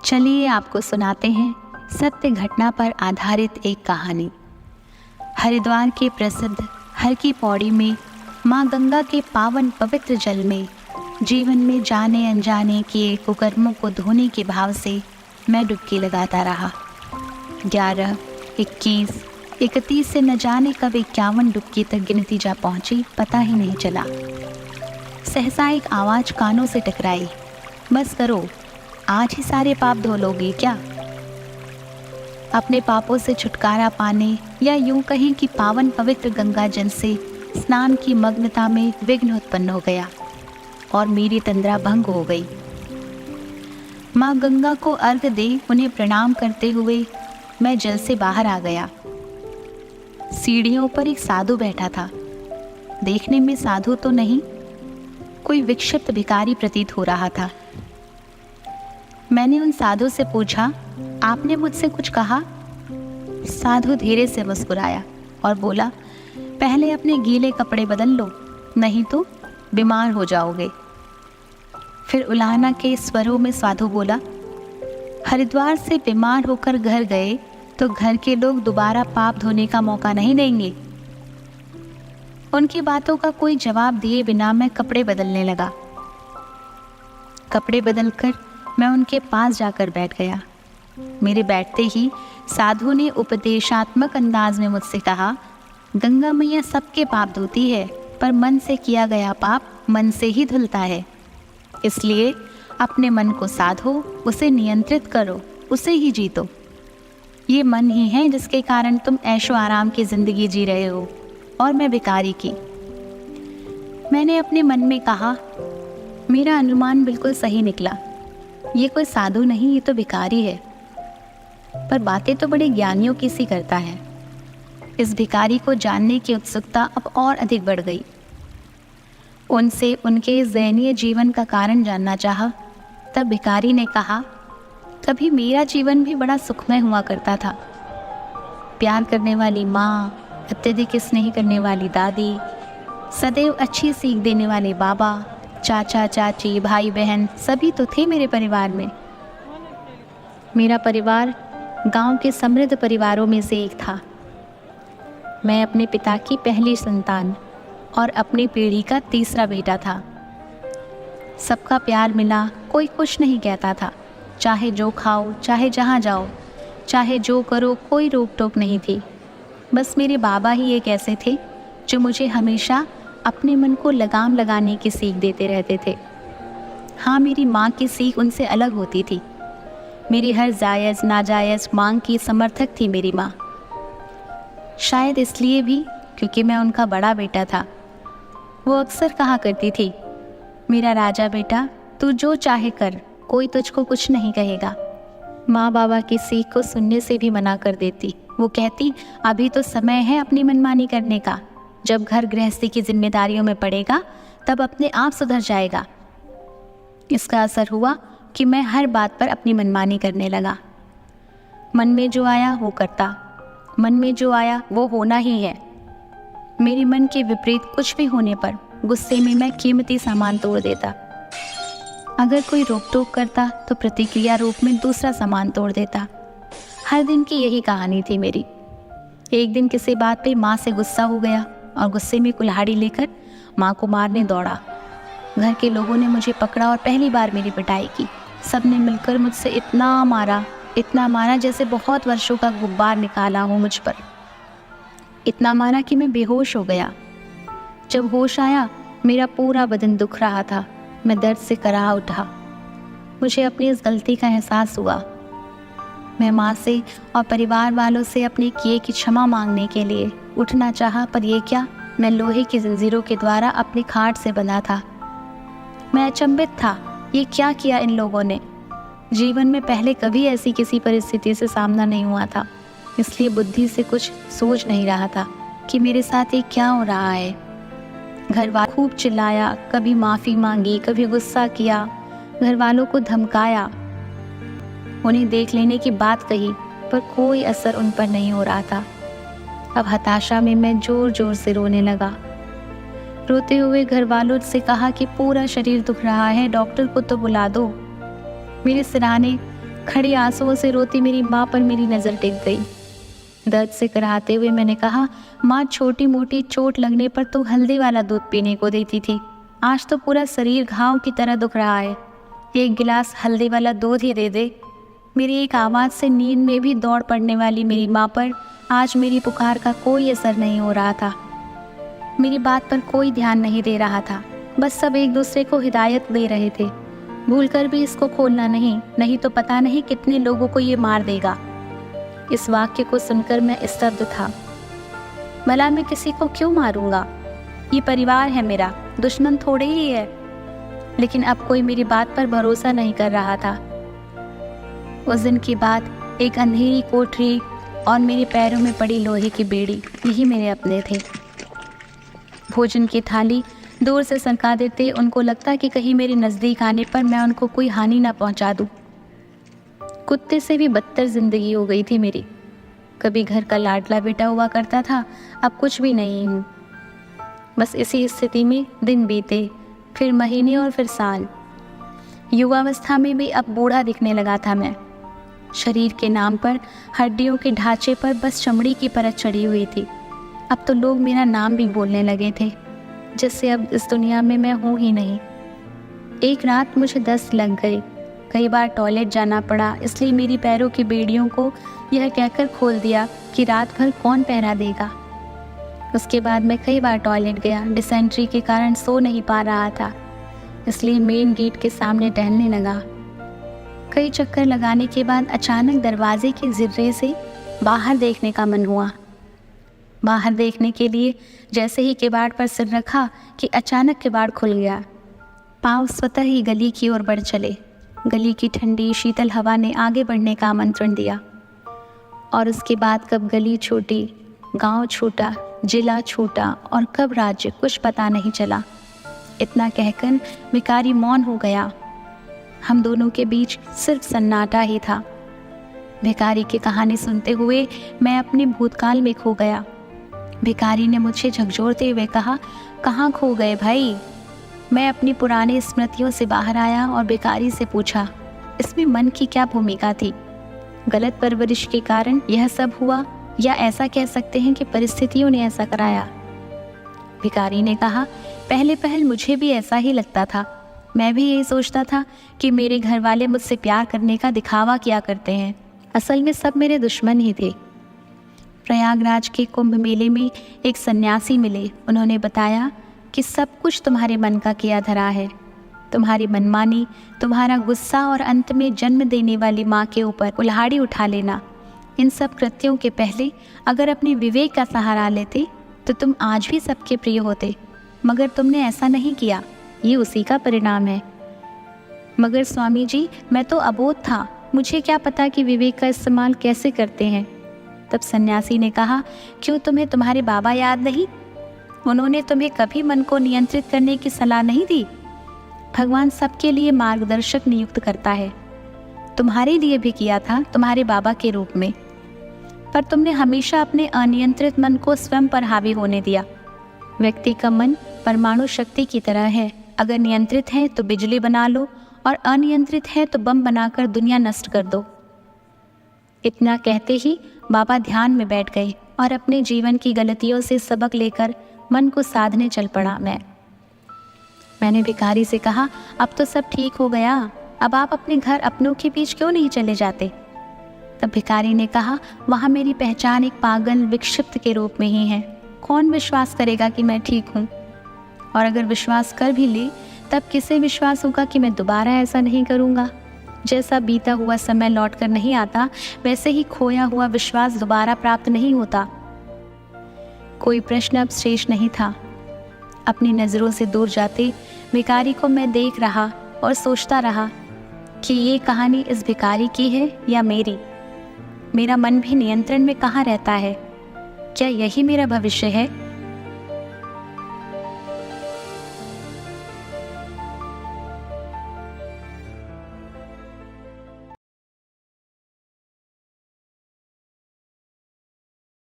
चलिए आपको सुनाते हैं सत्य घटना पर आधारित एक कहानी। हरिद्वार के प्रसिद्ध हर की पौड़ी में माँ गंगा के पावन पवित्र जल में जीवन में जाने अनजाने किए कुकर्मों को धोने के भाव से मैं डुबकी लगाता रहा। 11, 21, 31 से न जाने कब 51 डुबकी तक गिनती जा पहुंची, पता ही नहीं चला। सहसा एक आवाज़ कानों से टकराई, बस करो, आज ही सारे पाप धो लोगे क्या? अपने पापों से छुटकारा पाने या यूं कहें कि पावन पवित्र गंगा जल से स्नान की मग्नता में विघ्न उत्पन्न हो गया और मेरी तंद्रा भंग हो गई। माँ गंगा को अर्घ दे उन्हें प्रणाम करते हुए मैं जल से बाहर आ गया। सीढ़ियों पर एक साधु बैठा था। देखने में साधु तो नहीं, कोई विक्षिप्त भिखारी प्रतीत हो रहा था। मैंने उन साधु से पूछा, आपने मुझसे कुछ कहा? साधु धीरे से मुस्कुराया और बोला, पहले अपने गीले कपड़े बदल लो, नहीं तो बीमार हो जाओगे। फिर उलाहना के स्वरों में साधु बोला, हरिद्वार से बीमार होकर घर गए तो घर के लोग दोबारा पाप धोने का मौका नहीं देंगे। उनकी बातों का कोई जवाब दिए बिना मैं कपड़े बदलने लगा। कपड़े बदलकर मैं उनके पास जाकर बैठ गया। मेरे बैठते ही साधु ने उपदेशात्मक अंदाज में मुझसे कहा, गंगा मैया सबके पाप धोती है, पर मन से किया गया पाप मन से ही धुलता है। इसलिए अपने मन को साधो, उसे नियंत्रित करो, उसे ही जीतो। ये मन ही है जिसके कारण तुम ऐशो आराम की जिंदगी जी रहे हो और मैं भिखारी की। मैंने अपने मन में कहा, मेरा अनुमान बिल्कुल सही निकला। ये कोई साधु नहीं, ये तो भिखारी है। पर बातें तो बड़े ज्ञानियों की सी करता है। इस भिखारी को जानने की उत्सुकता अब और अधिक बढ़ गई। उनसे उनके इस दयनीय जीवन का कारण जानना चाहा। तब भिखारी ने कहा, कभी मेरा जीवन भी बड़ा सुखमय हुआ करता था। प्यार करने वाली माँ, अत्यधिक स्नेह करने वाली दादी, सदैव अच्छी सीख देने वाले बाबा, चाचा चाची, भाई बहन सभी तो थे मेरे परिवार में। मेरा परिवार गांव के समृद्ध परिवारों में से एक था। मैं अपने पिता की पहली संतान और अपनी पीढ़ी का तीसरा बेटा था। सबका प्यार मिला, कोई कुछ नहीं कहता था। चाहे जो खाओ, चाहे जहाँ जाओ, चाहे जो करो, कोई रोक टोक नहीं थी। बस मेरे बाबा ही एक ऐसे थे जो मुझे हमेशा अपने मन को लगाम लगाने की सीख देते रहते थे। हाँ, मेरी माँ की सीख उनसे अलग होती थी। मेरी हर जायज़ नाजायज़ मांग की समर्थक थी मेरी माँ। शायद इसलिए भी क्योंकि मैं उनका बड़ा बेटा था। वो अक्सर कहा करती थी, मेरा राजा बेटा, तू जो चाहे कर, कोई तुझको कुछ नहीं कहेगा। माँ बाबा की सीख को सुनने से भी मना कर देती। वो कहती, अभी तो समय है अपनी मनमानी करने का। जब घर गृहस्थी की जिम्मेदारियों में पड़ेगा तब अपने आप सुधर जाएगा। इसका असर हुआ कि मैं हर बात पर अपनी मनमानी करने लगा। मन में जो आया वो करता, मन में जो आया वो होना ही है। मेरे मन के विपरीत कुछ भी होने पर गुस्से में मैं कीमती सामान तोड़ देता। अगर कोई रोक टोक करता तो प्रतिक्रिया रूप में दूसरा सामान तोड़ देता। हर दिन की यही कहानी थी मेरी। एक दिन किसी बात पे माँ से गुस्सा हो गया और गुस्से में कुल्हाड़ी लेकर माँ को मारने दौड़ा। घर के लोगों ने मुझे पकड़ा और पहली बार मेरी पिटाई की। सब ने मिलकर मुझसे इतना मारा जैसे बहुत वर्षों का गुब्बार निकाला हो मुझ पर। इतना मारा कि मैं बेहोश हो गया। जब होश आया, मेरा पूरा बदन दुख रहा था। मैं दर्द से कराह उठा। मुझे अपनी इस गलती का एहसास हुआ। मैं माँ से और परिवार वालों से अपने किए की क्षमा मांगने के लिए उठना चाहा, पर ये क्या, मैं लोहे की जंजीरों के द्वारा अपनी खाट से बंधा था। मैं अचंभित था, ये क्या किया इन लोगों ने। जीवन में पहले कभी ऐसी किसी परिस्थिति से सामना नहीं हुआ था, इसलिए बुद्धि से कुछ सोच नहीं रहा था कि मेरे साथ ये क्या हो रहा है। घर वालों खूब चिल्लाया, कभी माफ़ी मांगी, कभी गुस्सा किया, घर वालों को धमकाया, उन्हें देख लेने की बात कही, पर कोई असर उन पर नहीं हो रहा था। अब हताशा में मैं जोर जोर से रोने लगा। रोते हुए घर वालों से कहा कि पूरा शरीर दुख रहा है, डॉक्टर को तो बुला दो। मेरे सिरहाने खड़े आंसुओं से रोती मेरी माँ पर मेरी नज़र टिक गई। दर्द से कराहते हुए मैंने कहा, माँ छोटी मोटी चोट लगने पर तो हल्दी वाला दूध पीने को देती थी, आज तो पूरा शरीर घाव की तरह दुख रहा है, एक गिलास हल्दी वाला दूध ही दे दे। मेरी एक आवाज़ से नींद में भी दौड़ पड़ने वाली मेरी माँ पर आज मेरी पुकार का कोई असर नहीं हो रहा था। मेरी बात पर कोई ध्यान नहीं दे रहा था, बस सब एक दूसरे को हिदायत दे रहे थे, भूलकर भी इसको खोलना नहीं तो पता नहीं कितने लोगों को ये मार देगा। इस वाक्य को सुनकर मैं स्तब्ध था। भला मैं किसी को क्यों मारूंगा? ये परिवार है मेरा, दुश्मन थोड़े ही है। लेकिन अब कोई मेरी बात पर भरोसा नहीं कर रहा था। उस दिन की बात, एक अंधेरी कोठरी और मेरे पैरों में पड़ी लोहे की बेड़ी, यही मेरे अपने थे। भोजन की थाली दूर से सरका देते, उनको लगता कि कहीं मेरे नज़दीक आने पर मैं उनको कोई हानि ना पहुंचा दूं। कुत्ते से भी बदतर जिंदगी हो गई थी मेरी। कभी घर का लाडला बेटा हुआ करता था, अब कुछ भी नहीं हूँ। बस इसी स्थिति में दिन बीते, फिर महीने और फिर साल। युवावस्था में भी अब बूढ़ा दिखने लगा था मैं। शरीर के नाम पर, हड्डियों के ढांचे पर बस चमड़ी की परत चढ़ी हुई थी। अब तो लोग मेरा नाम भी बोलने लगे थे, जिससे अब इस दुनिया में मैं हूँ ही नहीं। एक रात मुझे दस्त लग गई, कई बार टॉयलेट जाना पड़ा, इसलिए मेरी पैरों की बेड़ियों को यह कहकर खोल दिया कि रात भर कौन पहरा देगा। उसके बाद मैं कई बार टॉयलेट गया, डिसेंट्री के कारण सो नहीं पा रहा था, इसलिए मेन गेट के सामने टहलने लगा। कई चक्कर लगाने के बाद अचानक दरवाजे के जिर्रे से बाहर देखने का मन हुआ। बाहर देखने के लिए जैसे ही किवाड़ पर सिर रखा कि अचानक किवाड़ खुल गया। पाँव स्वतः ही गली की ओर बढ़ चले। गली की ठंडी शीतल हवा ने आगे बढ़ने का आमंत्रण दिया। और उसके बाद कब गली छूटी, गांव छूटा, जिला छूटा और कब राज्य, कुछ पता नहीं चला। इतना कहकर भिखारी मौन हो गया। हम दोनों के बीच सिर्फ सन्नाटा ही था। भिखारी की कहानी सुनते हुए मैं अपने भूतकाल में खो गया। भिखारी ने मुझे झकझोरते हुए कहा, कहाँ खो गए भाई? मैं अपनी पुरानी स्मृतियों से बाहर आया और भिखारी से पूछा, इसमें मन की क्या भूमिका थी? गलत परवरिश के कारण यह सब हुआ, या ऐसा कह सकते हैं कि परिस्थितियों ने ऐसा कराया? भिखारी ने कहा, पहले मुझे भी ऐसा ही लगता था। मैं भी यही सोचता था कि मेरे घर वाले मुझसे प्यार करने का दिखावा किया करते हैं, असल में सब मेरे दुश्मन ही थे। प्रयागराज के कुंभ मेले में एक सन्यासी मिले। उन्होंने बताया कि सब कुछ तुम्हारे मन का किया धरा है। तुम्हारी मनमानी, तुम्हारा गुस्सा और अंत में जन्म देने वाली माँ के ऊपर कुल्हाड़ी उठा लेना, इन सब कृत्यों के पहले अगर अपने विवेक का सहारा लेते तो तुम आज भी सबके प्रिय होते, मगर तुमने ऐसा नहीं किया, ये उसी का परिणाम है। मगर स्वामी जी, मैं तो अबोध था, मुझे क्या पता कि विवेक का इस्तेमाल कैसे करते हैं। तब सन्यासी ने कहा, क्यों तुम्हें तुम्हारे बाबा याद नहीं? उन्होंने तुम्हें कभी मन को नियंत्रित करने की सलाह नहीं दी? भगवान सबके लिए मार्गदर्शक नियुक्त करता है। तुम्हारे लिए भी किया था, तुम्हारे बाबा के रूप में, पर तुमने हमेशा अपने अनियंत्रित मन को स्वयं पर हावी होने दिया। व्यक्ति का मन परमाणु शक्ति की तरह है, अगर नियंत्रित है तो बिजली बना लो और अनियंत्रित है तो बम बनाकर दुनिया नष्ट कर दो। इतना कहते ही बाबा ध्यान में बैठ गए और अपने जीवन की गलतियों से सबक लेकर मन को साधने चल पड़ा। मैंने भिखारी से कहा, अब तो सब ठीक हो गया, अब आप अपने घर अपनों के बीच क्यों नहीं चले जाते? तब भिखारी ने कहा, वहाँ मेरी पहचान एक पागल विक्षिप्त के रूप में ही है। कौन विश्वास करेगा कि मैं ठीक हूँ? और अगर विश्वास कर भी ले, तब किसे विश्वास होगा कि मैं दोबारा ऐसा नहीं करूँगा? जैसा बीता हुआ समय लौट कर नहीं आता, वैसे ही खोया हुआ विश्वास दोबारा प्राप्त नहीं होता। कोई प्रश्न अब शेष नहीं था। अपनी नज़रों से दूर जाते भिखारी को मैं देख रहा और सोचता रहा कि ये कहानी इस भिखारी की है या मेरी। मेरा मन भी नियंत्रण में कहाँ रहता है? क्या यही मेरा भविष्य है?